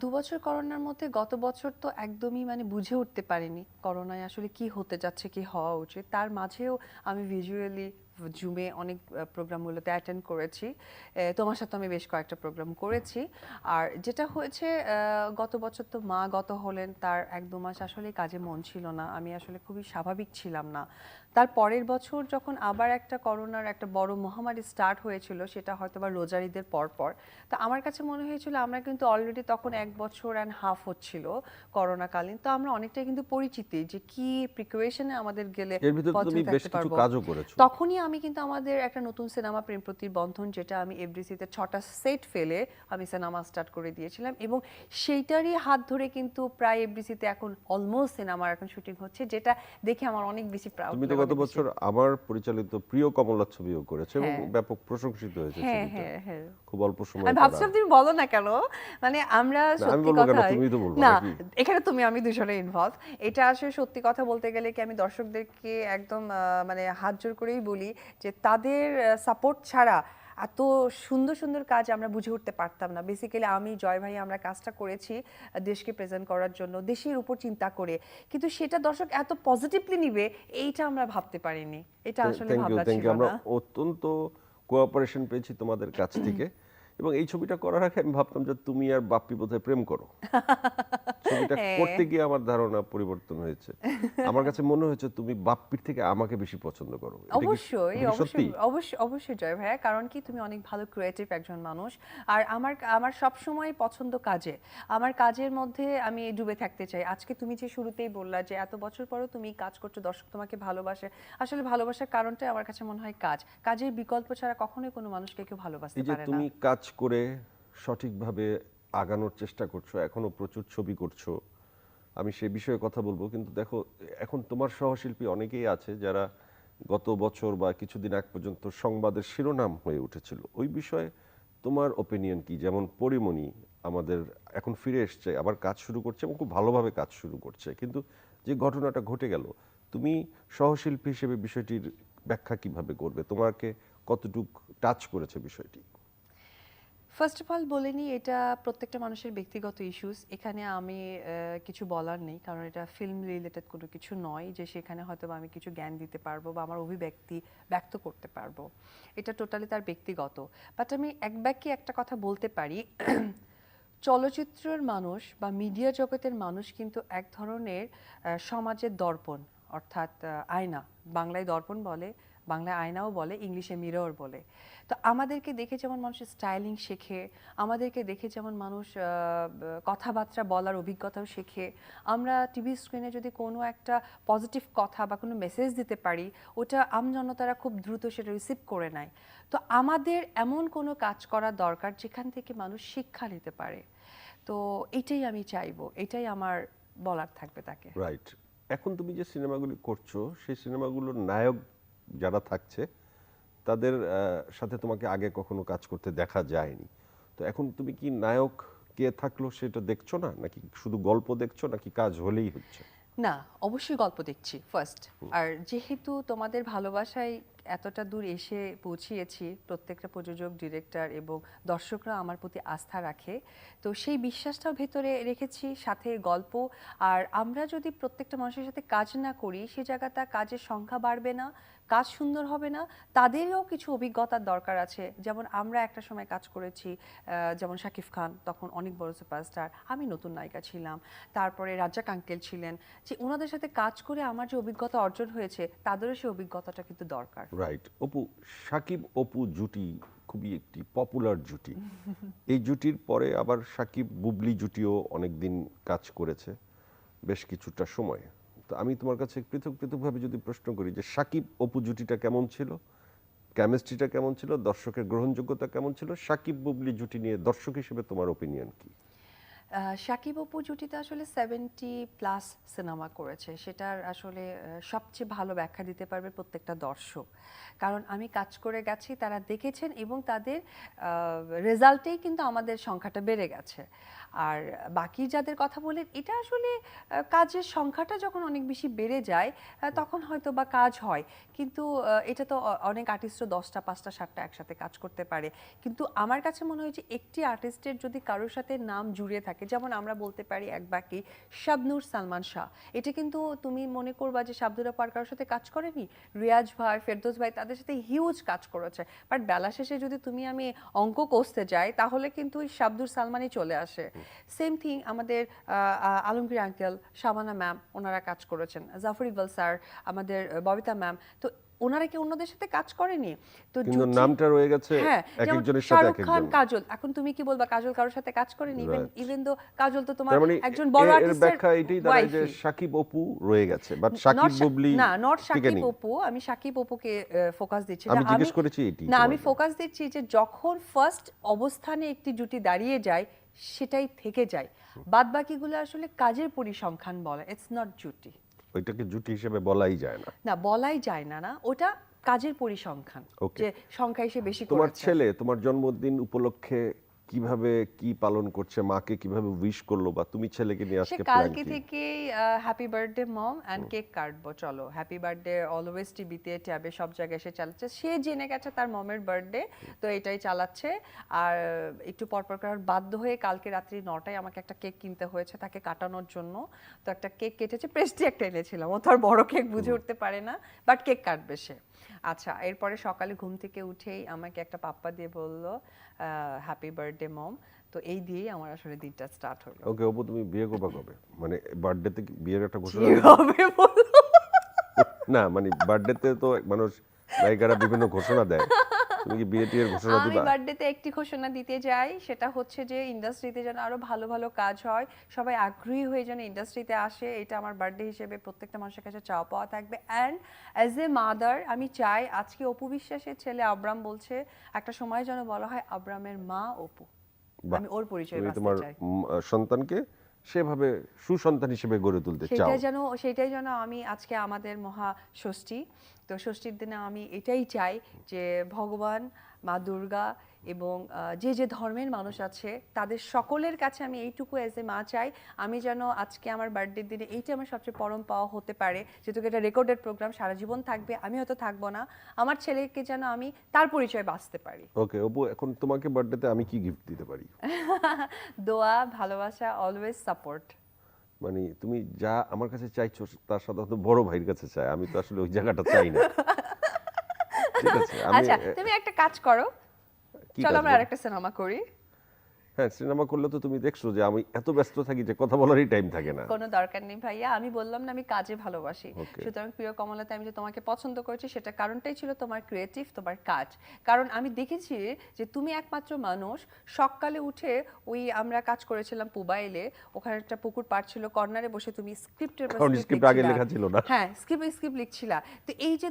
২ বছর করোনার মধ্যে গত বছর তো একদমই মানে বুঝে উঠতে পারিনি করোনায় আসলে কি হতে যাচ্ছে, কি হওয়া উচিত। তার মাঝেও আমি ভিজুয়ালি জুমে অনেক প্রোগ্রামগুলোতে অ্যাটেন্ড করেছি। তোমার সাথে আমি বেশ কয়েকটা প্রোগ্রাম করেছি। আর যেটা হয়েছে গত বছর তো মা গত হলেন, তার ১-২ মাস আসলে কাজে মন ছিল না, আমি আসলে খুবই স্বাভাবিক ছিলাম না। তার পরের বছর যখন আবার একটা করোনার একটা বড় মহামারী স্টার্ট হয়েছিল, সেটা হয়তো বা রোজার ঈদের পর তো আমার কাছে মনে হয়েছিল আমরা কিন্তু অলরেডি তখন ১ বছর অ্যান্ড হাফ হচ্ছিল করোনাকালীন, তো আমরা অনেকটাই কিন্তু পরিচিতি যে কি প্রিপারেশনে আমাদের গেলে এর ভিতরে তুমি পজিটিভ বেশ থাকতে কিছু পারবো। কাজও করেছো। তখনই আমি কিন্তু আমাদের একটা নতুন সিনেমা প্রেম প্রতিবন্ধন, যেটা আমি এফডিসিতে ৬টা সেট ফেলে আমি সিনেমা স্টার্ট করে দিয়েছিলাম, এবং সেইটারই হাত ধরে কিন্তু প্রায় এফডিসিতে এখন অলমোস্ট সিনেমার এখন শুটিং হচ্ছে, যেটা দেখে আমার অনেক বেশি প্রাউড তুমি তো লাগে, গত অনেক বেশি। বছর আমার পরিচালিত প্রিয় কমলা ছবিও করেছো এবং হ্যাঁ ব্যাপক প্রশংসিত হয়েছে হ্যাঁ ছবিটা। হ্যাঁ হ্যাঁ, খুব অল্প আমি সময়ে করা। ভাবছিলাম তুমি বলো না কেন। মানে আমরা না আমি সত্যি বলবো কেন, কথাই, তুমিই তো বলবা না নাকি? এখানে তুমি আমি দুজনে ইনভলভ। এটা আসলে সত্যি কথা বলতে গেলে কি আমি দর্শকদেরকে একদম মানে হাত জোর করেই বলি যে তাদের সাপোর্ট ছাড়া এত সুন্দর সুন্দর কাজ আমরা বুঝে উঠতে পারতাম না। বেসিক্যালি আমি জয় ভাই আমরা কাজটা করেছি দেশকে প্রেজেন্ট করার জন্য, দেশের উপর চিন্তা করে, কিন্তু সেটা দর্শক এত পজিটিভলি নিবে এইটা আমরা ভাবতে পারিনি, এটা আসলে থ্যাংক ইউ, ভাবনা থ্যাংক ছিল ইউ। আমরা না। অত্যন্ত কোঅপারেশন পেয়েছি তোমাদের কাছ থেকে। এবং এই ছবিটা করার আগে আমি ভাবতাম যে তুমি আর বাপ্পি বোধহয় প্রেম করো। ছবিটা হ্যাঁ, করতে গিয়ে আমার ধারণা পরিবর্তন হয়েছে। আমার কাছে মনে হয়েছে তুমি বাপ্পির থেকে আমাকে বেশি পছন্দ করো। অবশ্যই এটা কি অবশ্যই সত্যি? অবশ্যই অবশ্যই জয় ভাইয়া, কারণ কি তুমি অনেক ভালো ক্রিয়েটিভ একজন মানুষ। আর আমার আমার সব সময় পছন্দ কাজে, আমার কাজের মধ্যে আমি ডুবে থাকতে চাই। আজকে তুমি যে শুরুতেই বললা যে এত বছর পরেও তুমি কাজ করছো, দর্শক তোমাকে ভালোবাসে, আসলে ভালোবাসার কারণটাই আমার কাছে মনে হয় কাজ, কাজের বিকল্প ছাড়া কখনোই কোনো মানুষকে কেউ ভালোবাসতে এই যে পারে না। তুমি কাজ করে সঠিকভাবে আগানোর চেষ্টা করছো, এখনো প্রচুর ছবি করছো, আমি সে বিষয়ে কথা বলবো। কিন্তু দেখো, এখন তোমার সহশিল্পী অনেকেই আছে যারা গত বছর বা কিছুদিন আগ পর্যন্ত সংবাদের শিরোনাম হয়ে উঠেছিল। ওই বিষয়ে তোমার ওপিনিয়ন কি? যেমন পরিমণি আমাদের এখন ফিরে এসছে, আবার কাজ শুরু করছে এবং খুব ভালোভাবে কাজ শুরু করছে, কিন্তু যে ঘটনাটা ঘটে গেল, তুমি সহশিল্পী হিসেবে বিষয়টির ব্যাখ্যা কিভাবে করবে? তোমাকে কতটুক টাচ করেছে বিষয়টি? ফার্স্ট অফ অল বলে নিই, এটা প্রত্যেকটা মানুষের ব্যক্তিগত ইস্যুস, এখানে আমি কিছু বলার নেই, কারণ এটা ফিল্ম রিলেটেড কোনো কিছু নয় যে সেখানে হয়তো বা আমি কিছু জ্ঞান দিতে পারবো বা আমার অভিব্যক্তি ব্যক্ত করতে পারবো। এটা টোটালি তার ব্যক্তিগত। বাট আমি এক বাক্যে একটা কথা বলতে পারি, চলচ্চিত্রের মানুষ বা মিডিয়া জগতের মানুষ কিন্তু এক ধরনের সমাজের দর্পণ, অর্থাৎ আয়না। বাংলায় দর্পণ বলে, বাংলায় আয়নাও বলে, ইংলিশে মিরর বলে। তো আমাদেরকে দেখে যেমন মানুষ স্টাইলিং শেখে, আমাদেরকে দেখে যেমন মানুষ কথাবার্তা বলার অভিজ্ঞতাও শেখে, আমরা টিভি স্ক্রিনে যদি কোনো একটা পজিটিভ কথা বা কোনো মেসেজ দিতে পারি, ওটা আমজনতারা খুব দ্রুত সেটা রিসিভ করে নেয়। তো আমাদের এমন কোনো কাজ করা দরকার যেখান থেকে মানুষ শিক্ষা নিতে পারে। তো এটাই আমি চাইবো, এটাই আমার বলার থাকবে তাকে। রাইট। এখন তুমি যে সিনেমাগুলি করছো, সেই সিনেমাগুলোর নায়ক যারা থাকছে তাদের সাথে তোমাকে আগে কখনো কাজ করতে দেখা যায়নি। তো এখন তুমি কি নায়ক কে থাকলো সেটা দেখছো না, নাকি শুধু গল্প দেখছো, নাকি কাজ হলেই হচ্ছে? না, অবশ্যই গল্প দেখছি ফার্স্ট। আর যেহেতু তোমাদের ভালোবাসায় এতটা দূর এসে পৌঁছিয়েছি, প্রত্যেকটা প্রযোজক, ডিরেক্টর এবং দর্শকরা আমার প্রতি আস্থা রাখে, তো সেই বিশ্বাসটাও ভেতরে রেখেছি, সাথে গল্প। আর আমরা যদি প্রত্যেকটা মানুষের সাথে কাজ না করি, সে জায়গাটা কাজের সংখ্যা বাড়বে না, কাজ সুন্দর হবে না, তাদেরও কিছু অভিজ্ঞতার দরকার আছে। যেমন আমরা একটা সময় কাজ করেছি, যেমন শাকিব খান তখন অনেক বড় সুপারস্টার, আমি নতুন নায়িকা ছিলাম, তারপরে রাজ্জাক আঙ্কেল ছিলেন, যে ওনাদের সাথে কাজ করে আমার যে অভিজ্ঞতা অর্জন হয়েছে, তাদেরও সেই অভিজ্ঞতাটা কিন্তু দরকার। রাইট। অপু, সাকিব অপু জুটি খুবই একটি পপুলার জুটি। এই জুটির পরে আবার সাকিব বুবলি জুটিও অনেকদিন কাজ করেছে, বেশ কিছুটা সময়। তো আমি তোমার কাছে পৃথক পৃথকভাবে যদি প্রশ্ন করি যে সাকিব অপু জুটিটা কেমন ছিল, কেমিস্ট্রিটা কেমন ছিল, দর্শকের গ্রহণযোগ্যতা কেমন ছিল, সাকিব বুবলি জুটি নিয়ে দর্শক হিসেবে তোমার ওপিনিয়ন কি? শাকিব অপু জুটিতে আসলে 70+ সিনেমা করেছে, সেটার আসলে সবচেয়ে ভালো ব্যাখ্যা দিতে পারবে প্রত্যেকটা দর্শক, কারণ আমি কাজ করে গেছি, তারা দেখেছেন এবং তাদের রেজাল্টেই কিন্তু আমাদের সংখ্যাটা বেড়ে গেছে। আর বাকি যাদের কথা বলেন, এটা আসলে কাজের সংখ্যাটা যখন অনেক বেশি বেড়ে যায় তখন হয়তো বা কাজ হয়, কিন্তু এটা তো অনেক আর্টিস্টও 10টা 5টা 7টা একসাথে কাজ করতে পারে। কিন্তু আমার কাছে মনে হয় যে একটি আর্টিস্টের যদি কারোর সাথে নাম জুড়ে থাকে, থাকে, যেমন আমরা বলতে পারি এক বাকি শাবনূর সালমান শাহ। এটা কিন্তু তুমি মনে করবা যে শাবনূর আপা আর কারোর সাথে কাজ করেনি, রিয়াজ ভাই, ফেরদৌস ভাই তাদের সাথে হিউজ কাজ করেছে, বাট বেলা শেষে যদি তুমি আমি অঙ্ক কষতে যাই তাহলে কিন্তু ওই শাবনূর সালমানই চলে আসে। সেম থিং আমাদের আলমগীর আঙ্কেল, শাবানা ম্যাম, ওনারা কাজ করেছেন, জাফর ইকবাল স্যার, আমাদের ববিতা ম্যাম, তো ওনারা কি অন্যদের সাথে কাজ করেনি? তো কিন্তু জুটি- নামটা রয়ে গেছে হ্যাঁ, এক যেমন একজনের সাথে শাহরুখ এক খান, একজন। কাজল, এখন তুমি কি বলবা কাজল কারোর সাথে কাজ করেনি? Right. ইভেন তো কাজল তো তোমার তার মানে একজন বড় এর আর্টিস্টের ব্যাখ্যা এটাই দাঁড়ায় যে সাকিব অপু রয়ে গেছে, বাট সাকিব বুবলি না, নট টিকে সাকিব নেই। অপু, আমি সাকিব অপুকে ফোকাস দিচ্ছি আমি না, জিজ্ঞেস করেছি এটি না আমি তোমাকে। ফোকাস দিচ্ছি যে যখন ফার্স্ট অবস্থানে একটি জুটি দাঁড়িয়ে যায় সেটাই থেকে যায়, বাদ বাকিগুলো আসলে কাজের পরিসংখ্যান বলে, ইটস নট জুটি। ওইটাকে জুটি হিসেবে বলাই যায় না। না, বলাই যায় না, না ওটা কাজের পরিসংখ্যান, Okay. যে সংখ্যা এসে বেশি তোমার করেছে। ছেলে তোমার জন্মদিন উপলক্ষে কিভাবে কি পালন করছে, মাকে কিভাবে উইশ করলো, বা তুমি ছেলেকে নিয়ে সে আজকে প্ল্যান কালকে কি? থেকে happy birthday mom and cake কাটবো, চলো হ্যাপি বার্থডে অলওয়েজ টিভিতে ট্যাবে সব জায়গায় সে চালাচ্ছে, সে জেনে গেছে তার মমের বার্থডে, তো এটাই চালাচ্ছে। আর একটু পরপর করার বাধ্য হয়ে কালকে রাত্রি 9টায় আমাকে একটা কেক কিনতে হয়েছে তাকে কাটানোর জন্য, তো একটা কেক কেটেছে, প্রেস্টি একটা এনেছিলাম, ও তো আর বড় কেক বুঝে উঠতে পারে না, বাট কেক কাটবে সে। আচ্ছা, এরপরে সকালে ঘুম থেকে উঠেই আমাকে একটা পাপ্পা দিয়ে বললো হ্যাপি বার্থডে মম, তো এই দিয়েই আমার আসলে দিনটা স্টার্ট হলো। ওকে অপু, তুমি বিয়ে করবা কবে? মানে বার্থডেতে বিয়ের একটা ঘোষণা কি দিবে? হবে বলো? না মানে বার্থডেতে তো মানুষ নায়িকারা বিভিন্ন ঘোষণা দেয়, তুমি কি বিয়ে টিয়ের ঘোষণা আমি দিবা? বার্থডেতে একটি ঘোষণা দিতে যাই, সেটা হচ্ছে যে ইন্ডাস্ট্রিতে যেন আরো ভালো ভালো কাজ হয়, সবাই আগ্রহী হয়ে যেন ইন্ডাস্ট্রিতে আসে, এটা আমার বার্থডে হিসেবে প্রত্যেকটা মানুষের কাছে চাওয়া পাওয়া থাকবে। অ্যান্ড অ্যাজ এ মাদার আমি চাই আজকে অপু বিশ্বাসের ছেলে আব্রাম বলছে, একটা সময় যেন বলা হয় আব্রামের মা অপু, বাহ, আমি ওর পরিচয় তুমি বাঁচতে তোমার চাই। সন্তানকে সেভাবে সুসন্তান হিসেবে গড়ে তুলতে চাও। সেটাই যেন আমি আজকে আমাদের মহা ষষ্ঠী, তো ষষ্ঠীর দিনে আমি এটাই চাই যে ভগবান, মা দুর্গা এবং যে যে ধর্মের মানুষ আছে তাদের সকলের কাছে আমি এইটুকু এজ এ মা চাই, আমি যেন আজকে আমার বার্থডের দিনে এইটা আমার সবচেয়ে পরম পাওয়া হতে পারে, যেহেতু এটা রেকর্ডেড প্রোগ্রাম, সারা জীবন থাকবে, আমি হয়তো থাকবো না, আমার ছেলেকে যেন আমি তার পরিচয় বাঁচতে পারি। ওকে অপু, এখন তোমাকে বার্থডেতে আমি কি গিফট দিতে পারি? দোয়া, ভালোবাসা, অলওয়েজ সাপোর্ট। মানে তুমি যা আমার কাছে চাইছো তার সাধারণত বড় ভাইয়ের কাছে চাই, আমি তো আসলে ওই জায়গাটা চাই না। ঠিক আছে, আমি আচ্ছা, তুমি একটা কাজ করো, কি চলো কাজ আমরা বলো? আরেকটা সিনেমা করি। হ্যাঁ, সিনেমা করলে তো তুমি দেখছো যে আমি এত ব্যস্ত থাকি যে কথা বলারই টাইম থাকে না। কোনো দরকার নেই ভাইয়া, আমি বললাম না আমি কাজে ভালোবাসি, Okay. সুতরাং প্রিয় কমলাতে আমি যে তোমাকে পছন্দ করেছি সেটা কারণটাই ছিল তোমার ক্রিয়েটিভ, তোমার কাজ। কারণ আমি দেখেছি যে তুমি একমাত্র মানুষ, সকালে উঠে ওই আমরা কাজ করেছিলাম পুবাইলে, ওখানে একটা পুকুর পাড় ছিল, কর্নারে বসে তুমি স্ক্রিপ্টের কারণ স্ক্রিপ্ট আগে লেখা ছিল না। হ্যাঁ, স্ক্রিপ্ট লিখছিলা, তো এই যে